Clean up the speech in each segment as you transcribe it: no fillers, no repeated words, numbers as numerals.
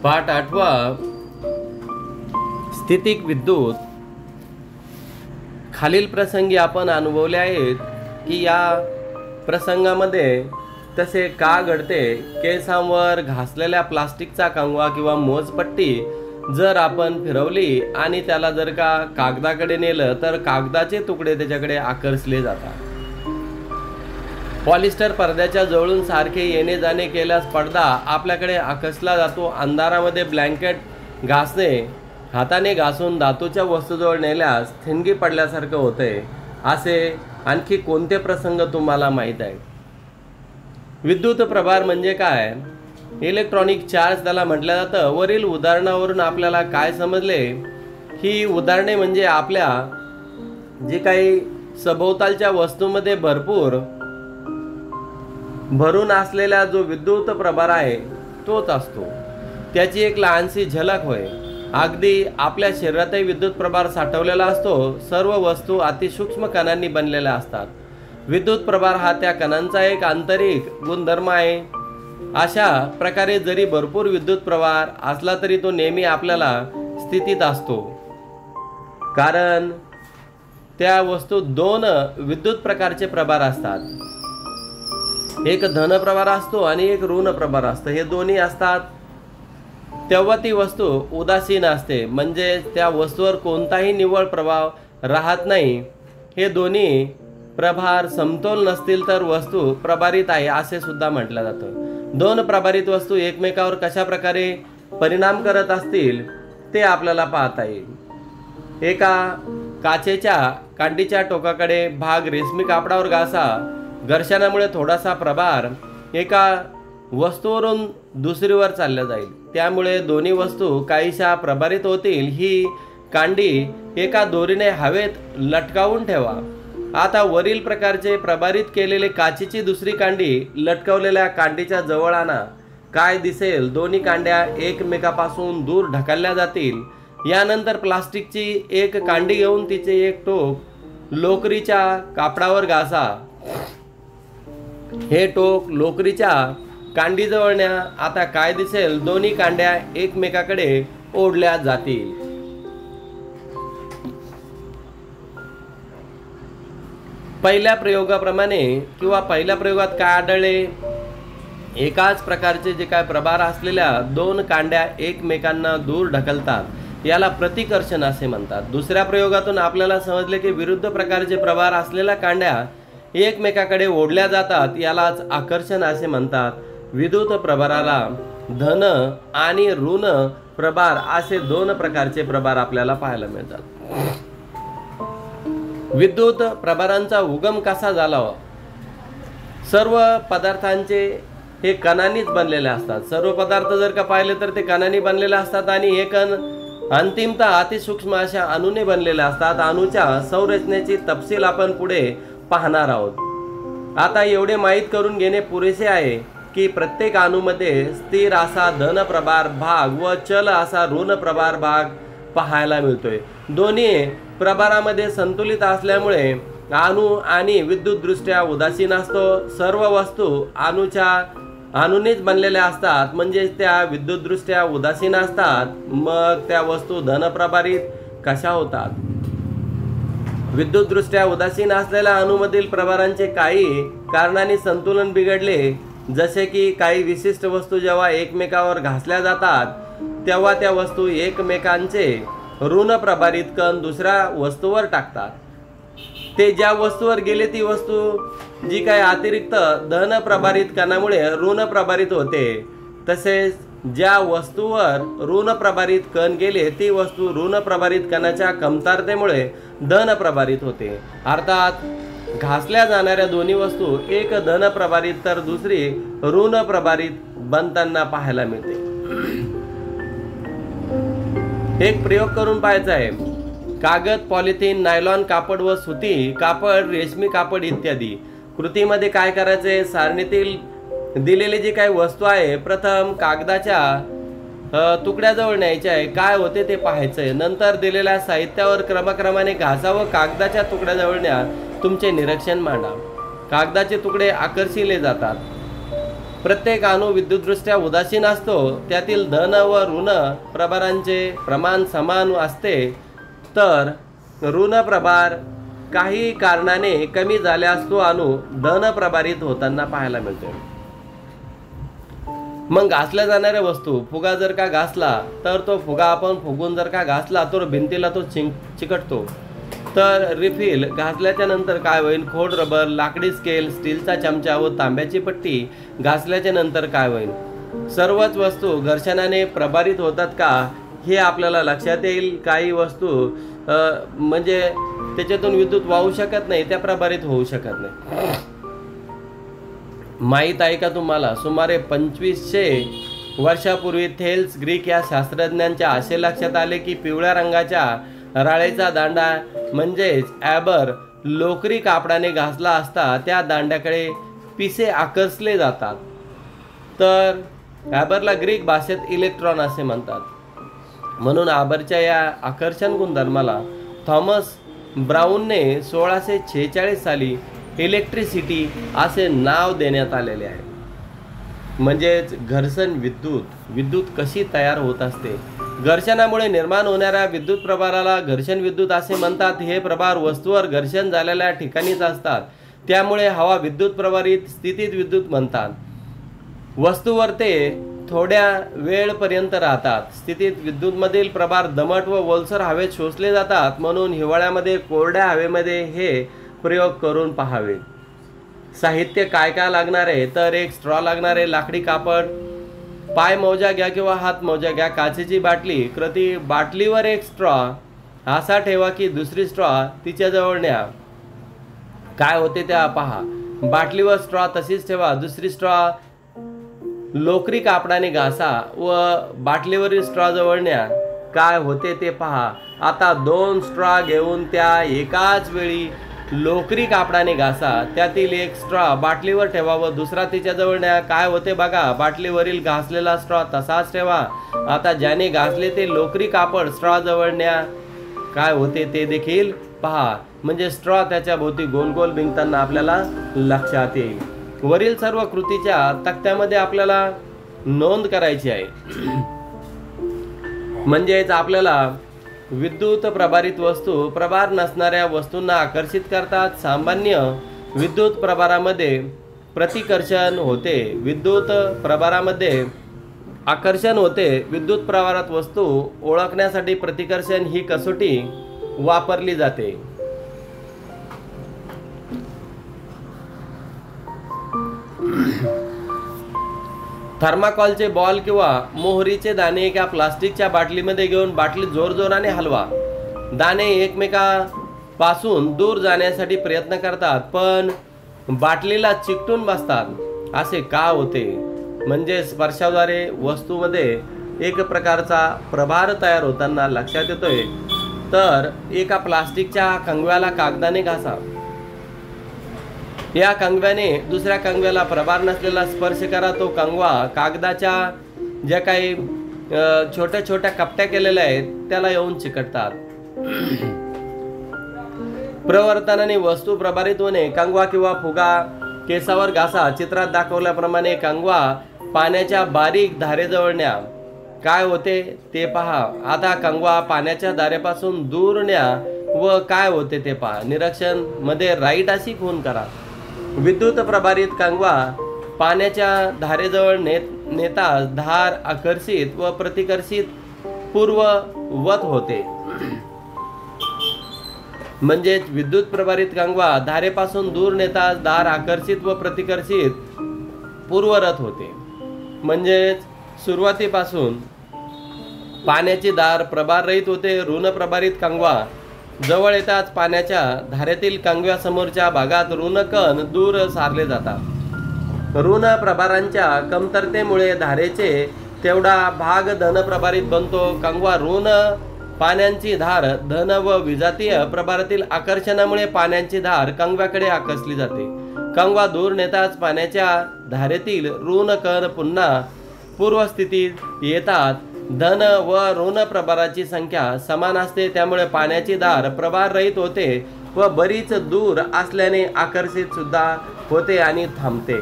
पाठ 8वा स्थितिक विद्युत। खालील प्रसंगी आपण अनुभवले आहेत की या प्रसंगामध्ये तसे का घडते। केसांवर घासलेल्या प्लास्टिकचा कंगवा किंवा मोजपट्टी जर आपण फिरवली आणि त्याला जर का कागदाकडे नेलं तर कागदाचे तुकडे त्याच्याकडे आकर्षले जातात। पॉलिस्टर पडद्याच्या जवळून सारखे येणे जाणे केल्यास पडदा आपल्याकडे आकर्षला जातो। अंधारामध्ये ब्लँकेट घासणे हाताने घासून धातूच्या वस्तूजवळ नेल्यास ठिणगी पडल्यासारखं होते। असे आणखी कोणते प्रसंग तुम्हाला माहीत आहे? विद्युत प्रभार म्हणजे काय? इलेक्ट्रॉनिक चार्ज त्याला म्हटलं जातं। वरील उदाहरणावरून आपल्याला काय समजले? ही उदाहरणे म्हणजे आपल्या जे काही सभोवतालच्या वस्तूंमध्ये भरून असलेला जो विद्युत प्रभार आहे तोच असतो। त्याची एक लहानशी झलक होय। अगदी आपल्या शरीरातही विद्युत प्रभार साठवलेला असतो। सर्व वस्तू अतिसूक्ष्म कणांनी बनलेल्या असतात। विद्युत प्रभार हा त्या कणांचा एक आंतरिक गुणधर्म आहे। अशा प्रकारे जरी भरपूर विद्युत प्रभार असला तरी तो नेहमी आपल्याला स्थितीत असतो, कारण त्या वस्तूत दोन विद्युत प्रकारचे प्रभार असतात। एक धन प्रभार असतो आणि एक ऋण प्रभार असतो। हे दोन्ही असतात तेव्हा ती वस्तू उदासीन असते, म्हणजे त्या वस्तूवर कोणताही निव्वळ प्रभाव राहत नाही। हे दोन्ही प्रभार समतोल नसतील तर वस्तू प्रभारित आहे असे सुद्धा म्हटलं जातं। दोन प्रभारित वस्तू एकमेकावर कशा प्रकारे परिणाम करत असतील ते आपल्याला पाहता येईल। एका काचेच्या कांडीच्या टोकाकडे भाग रेशमी कापडावर घासा। घर्षणामुळे थोडासा प्रभार एका वस्तूवरून दुसरीवर चालला जाईल, त्यामुळे दोन्ही वस्तू काहीशा प्रभारित होतील। ही कांडी एका दोरीने हवेत लटकावून ठेवा। आता वरील प्रकारचे प्रभारित केलेले काचेची दुसरी कांडी लटकवलेल्या कांडीच्या जवळ आणा। काय दिसेल? दोन्ही कांड्या एकमेकापासून दूर ढकलल्या जातील। यानंतर प्लास्टिकची एक कांडी घेऊन तिचे एक टोक लोकरीच्या कापडावर घासा। हे टोक लोकरीच्या कांडीजवळ न्या। आता काय दिसेल? दोन्ही कांड्या एकमेकाकडे ओढल्या जातील। पहिल्या प्रयोगाप्रमाणे किंवा पहिल्या प्रयोगात काय आढळले? एकाच प्रकारचे जे काय प्रभार असलेल्या दोन कांड्या एकमेकांना दूर ढकलतात, याला प्रतिकर्षण असे म्हणतात। दुसऱ्या प्रयोगातून आपल्याला समजले की विरुद्ध प्रकारचे प्रभार असलेल्या कांड्या एकमेकाकडे ओढल्या जातात, यालाच आकर्षण असे म्हणतात। विद्युत प्रभाराला धन आणि ऋण प्रभार असे दोन प्रकारचे प्रभार आपल्याला पाहायला मिळतात। विद्युत प्रभारांचा उगम कसा झाला? सर्व पदार्थांचे हे कणांनीच बनलेले असतात। सर्व पदार्थ जर का पाहिले तर ते कणांनी बनलेले असतात आणि हे कण अंतिमतः अतिसूक्ष्म अशा अणूने बनलेले असतात। अणूच्या संरचनेची तपशील आपण पुढे पाहणार आहोत। आता एवढे माहीत करून घेणे पुरेसे आहे की प्रत्येक अणूमध्ये स्थिर असा धन प्रभार भाग व चल असा ऋण प्रभार भाग पाहायला मिळतोय। दोन्ही प्रभारामध्ये संतुलित असल्यामुळे अणू आणि विद्युतदृष्ट्या उदासीन असतो। सर्व वस्तू अणूनेच बनलेल्या असतात, म्हणजे त्या विद्युतदृष्ट्या उदासीन असतात। मग त्या वस्तू धनप्रभारित कशा होतात? विद्युतदृष्ट्या उदासीन असलेल्या अणूमधील प्रभारांचे काही कारणांनी संतुलन बिघडले, जसे की काही विशिष्ट वस्तू जेव्हा एकमेकावर घासल्या जातात तेव्हा त्या वस्तू एकमेकांचे ऋण प्रभारित कण दुसऱ्या वस्तूवर टाकतात। ते ज्या वस्तूवर गेले ती वस्तू जी काही अतिरिक्त धन प्रभारित कणामुळे ऋण प्रभारित होते, तसेच ज्या वस्तूवर ऋण प्रभारित कण गेले ती वस्तू ऋण प्रभारित कणाच्या कमतरतेमुळे धन प्रभारित होते। अर्थात घासल्या जाणाऱ्या दोन्ही वस्तू एक धन प्रभारित तर दुसरी ऋण प्रभारित बनताना पाहायला मिळते। एक प्रयोग करून पाहायचा आहे। कागद, पॉलिथिन, नायलॉन कापड व सुती कापड, रेशमी कापड इत्यादी। कृतीमध्ये काय करायचे? सारणीतील दिलेली जी काही वस्तू आहे प्रथम कागदाच्या तुकड्याजवळ न्यायचे आहे। काय होते ते पाहायचंय। नंतर दिलेल्या साहित्यावर क्रमक्रमाने घासा व कागदाच्या तुकड्याजवळ न्या। तुमचे निरीक्षण मांडा। कागदाचे तुकडे आकर्षिले जातात। प्रत्येक अणू विद्युतदृष्ट्या उदासीन असतो. त्यातील धन व ऋण प्रभारांचे प्रमाण समान असते, तर ऋण प्रभार काही कारणाने कमी झाल्यास तो अणू धन प्रभारित होताना पाहायला मिळतो. मग घासल्या जाणाऱ्या वस्तू, फुगा जर का घासला तर तो फुगा आपण फुगून जर का घासला तर भिंतीला तो चिकटतो. तर रिफिल घासल्याच्या नंतर काय होईल? खोड रबर, लाकडी स्केल, स्टीलचा चमचा व तांब्याची पट्टी घासल्याच्या नंतर काय होईल? सर्वच वस्तू घर्षणाने प्रभारित होतात का हे आपल्याला लक्षात येईल. काही वस्तू म्हणजे त्याच्यातून विद्युत वाहू शकत नाही, त्या प्रभारित होऊ शकत नाही. माहीत आहे का तुम्हाला, सुमारे 2500 वर्षापूर्वी थेल्स ग्रीक या शास्त्रज्ञांच्या असे लक्षात आले की पिवळ्या रंगाच्या राळेचा दांडा म्हणजेच ॲबर लोकरी कापडाने घासला असता त्या दांड्याकडे पिसे आकर्षले जातात. तर ॲबरला ग्रीक भाषेत इलेक्ट्रॉन असे म्हणतात. म्हणून ॲबरच्या या आकर्षण गुणधर्माला थॉमस ब्राऊनने 1646 साली इलेक्ट्रिसिटी असे नाव देण्यात आलेले आहे. म्हणजेच घर्षण विद्युत कशी तयार होत असते. घर्षणामुळे निर्माण होणाऱ्या विद्युत प्रभाराला घर्षण विद्युत असे म्हणतात. हे प्रभार वस्तूवर घर्षण झालेल्या ठिकाणीच असतात, त्यामुळे हवा विद्युत प्रभारित स्थितीत विद्युत म्हणतात. वस्तूवर ते थोड्या वेळपर्यंत राहतात. स्थितीत विद्युतमधील प्रभार दमट व ओलसर हवेत शोषले जातात. म्हणून हिवाळ्यामध्ये कोरड्या हवेमध्ये हे प्रयोग करून पाहावे. साहित्य काय काय लागणार आहे? तर एक स्ट्रॉ लागणार आहे, लाकडी कापड, पाय मोजा घ्या किंवा हात मोजा घ्या, काचेची बाटली, प्रति बाटलीवर एक स्ट्रॉ असा ठेवा की दुसरी स्ट्रॉ तिच्याजवळ न्या. काय होते त्या पहा. बाटलीवर स्ट्रॉ तशीच ठेवा, दुसरी स्ट्रॉ लोकरी कापडाने घासा व बाटलीवरील स्ट्रॉ जवळ न्या. काय होते ते पहा. आता 2 स्ट्रॉ घेऊन त्या एकाच वेळी लोकरी कापडाने घासा. त्यातील एक स्ट्रॉ बाटलीवर ठेवा व दुसरा तिच्याजवळ न्या. काय होते बघा. बाटलीवरील घासलेला स्ट्रॉ तसाच ठेवा. आता ज्याने घासले ते लोकरी कापड स्ट्रॉ जवळ न्या. काय होते ते देखील पहा. म्हणजे स्ट्रॉ त्याच्या भोवती गोल गोल भिंगताना आपल्याला लक्षात येईल. वरील सर्व कृतीच्या तक्त्यामध्ये आपल्याला नोंद करायची आहे. म्हणजेच आपल्याला विद्युत प्रभारित वस्तू प्रभार नसणाऱ्या वस्तूंना आकर्षित करतात. सामान्य विद्युत प्रभारामध्ये प्रतिकर्षण होते. विद्युत प्रभारामध्ये आकर्षण होते. विद्युत प्रभारात वस्तू ओळखण्यासाठी प्रतिकर्षण ही कसोटी वापरली जाते. थर्माकोलचे बॉल किंवा मोहरीचे दाणे एका प्लास्टिकच्या बाटलीमध्ये घेऊन बाटली जोरजोराने हलवा. दाणे एकमेकांपासून दूर जाण्यासाठी प्रयत्न करतात, पण बाटलीला चिकटून बसतात. असे का होते? म्हणजे स्पर्शाद्वारे वस्तूमध्ये एक प्रकारचा प्रभार तयार होताना लक्षात येतोय. तर एका प्लास्टिकच्या कंगव्याला कागदाने घासा. या कंगव्याने दुसऱ्या कंगव्याला प्रभार नसलेला स्पर्श करा. तो कंगवा कागदाच्या ज्या काही छोट्या छोट्या कपट्या केलेल्या आहेत त्याला येऊन चिकटतात. प्रवर्तनाने वस्तू प्रभारित होणे. कंगवा किंवा फुगा केसावर घासा. चित्रात दाखवल्याप्रमाणे कंगवा पाण्याच्या बारीक धारेजवळ न्या. काय होते ते पहा. आता कंगवा पाण्याच्या धारेपासून दूर न्या व काय होते ते पहा. निरीक्षण मध्ये राईट अशी खून करा. विद्युत प्रभारित कंगवा पाण्याच्या धारेजवळ नेताच धार आकर्षित व प्रतिकर्षित पूर्ववत होते. म्हणजेच विद्युत प्रभारित कंगवा धारेपासून दूर नेताच धार आकर्षित व प्रतिकर्षित पूर्वरत होते. म्हणजेच सुरुवातीपासून पाण्याची धार प्रभाररहित होते. ऋण प्रभारित कंगवा जवळ येताच पाण्याच्या धारेतील कंगव्यासमोरच्या भागात ऋण कण दूर सारले जातात. ऋण प्रभारांच्या कमतरतेमुळे धारेचे तेवढा भाग धन प्रभारित बनतो. कंगवा ऋण पाण्याची धार धन व विजातीय प्रभारातील आकर्षणामुळे पाण्याची धार कंगव्याकडे आकर्षली जाते. कंगवा दूर नेताच पाण्याच्या धारेतील ऋण कण पुन्हा पूर्वस्थितीत येतात. धन व ऋण प्रभाराची संख्या समान असते, त्यामुळे पाण्याची धार प्रभाररहित होते व बरीच दूर असल्याने आकर्षित सुद्धा होते आणि थांबते.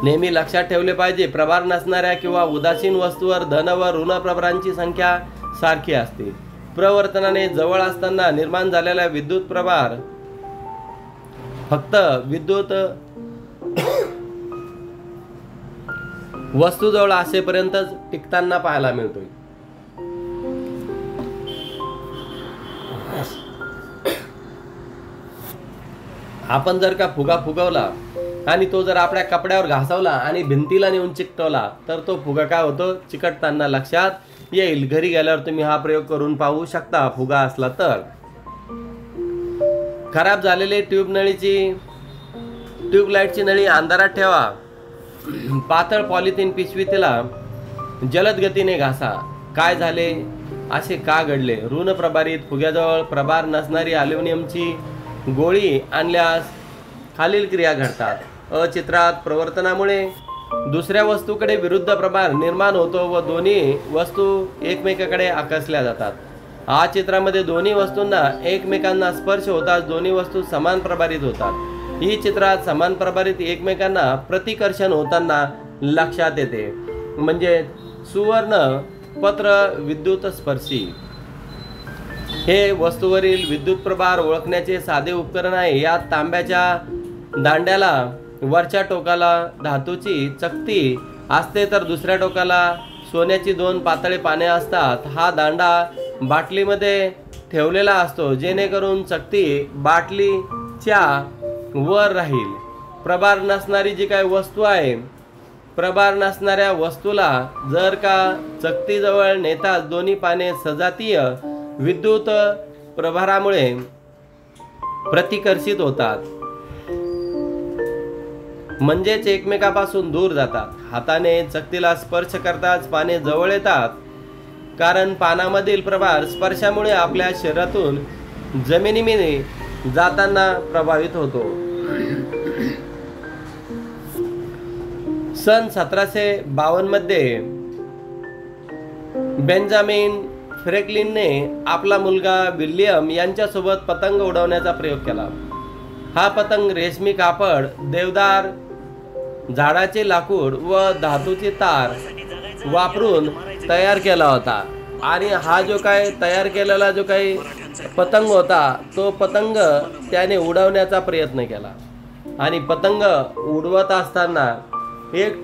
नेहमी लक्षात ठेवले पाहिजे, प्रभार नसणाऱ्या किंवा उदासीन वस्तूवर धन व ऋण प्रभारांची संख्या सारखी असते. प्रवर्तनाने जवळ असताना निर्माण झालेला विद्युत प्रभार फक्त विद्युत वस्तूजवळ असेपर्यंतच टिकताना पाहायला मिळतोय. आपण जर का फुगा फुगवला आणि तो जर आपल्या कपड्यावर घासवला आणि भिंतीला नेऊन चिकटवला तर तो फुगा काय होतो, चिकटताना लक्षात येईल. घरी गेल्यावर तुम्ही हा प्रयोग करून पाहू शकता फुगा असला तर. खराब झालेली ट्यूबलाईटची नळी अंधारात ठेवा. पातळ पॉलिथिन पिशवीतीला जलद गतीने घासा. काय झाले, असे का घडले? ऋण प्रभारित फुग्याजवळ प्रभार नसणारी अल्युमिनियमची गोळी आणल्यास खालील क्रिया घडतात. अचित्रात प्रवर्तनामुळे दुसऱ्या वस्तूकडे विरुद्ध प्रभार निर्माण होतो व दोन्ही वस्तू एकमेकाकडे आकर्षल्या जातात. आ चित्रामध्ये दोन्ही वस्तूंना एकमेकांना स्पर्श होताच दोन्ही वस्तू समान प्रभारित होतात. ही चित्रात समान प्रभारित एकमेकांना प्रतिकर्षण होताना लक्षात येते. म्हणजे सुवर्ण पत्र विद्युत स्पर्शी हे वस्तूवरील विद्युत प्रभार ओळखण्याचे साधे उपकरण आहे. यात तांब्याच्या दांड्याला वरच्या टोकाला धातूची चकती असते तर दुसऱ्या टोकाला सोन्याची 2 पातळी पाने असतात. हा दांडा बाटलीमध्ये ठेवलेला असतो जेणेकरून चकती बाटलीच्या वर राहील. प्रभार नसणारी जी काही वस्तू आहे, प्रभार नसणाऱ्या वस्तूला जर का चकतीजवळ नेताच दोन्ही पाने सजातीय विद्युत प्रभारामुळे प्रतिकर्षित होतात, म्हणजेच एकमेकापासून दूर जातात. हाताने चकतीला स्पर्श करताच पाने जवळ येतात, कारण पानामधील प्रभार स्पर्शामुळे आपल्या शरीरातून जमिनीमध्ये जाताना प्रभावित होतो. सन 1752 मध्ये बेंजामिन फ्रँकलिनने आपला मुलगा विल्यम यांच्यासोबत पतंग उडवण्याचा प्रयोग केला. हा पतंग रेशमी कापड, देवदार झाडाचे लाकूड व धातूचे तार वापरून तयार केला होता. आणि हा जो काही तयार केलेला जो काही पतंग होता तो पतंग त्याने उडवण्याचा प्रयत्न केला. आणि पतंग उडवत असताना एक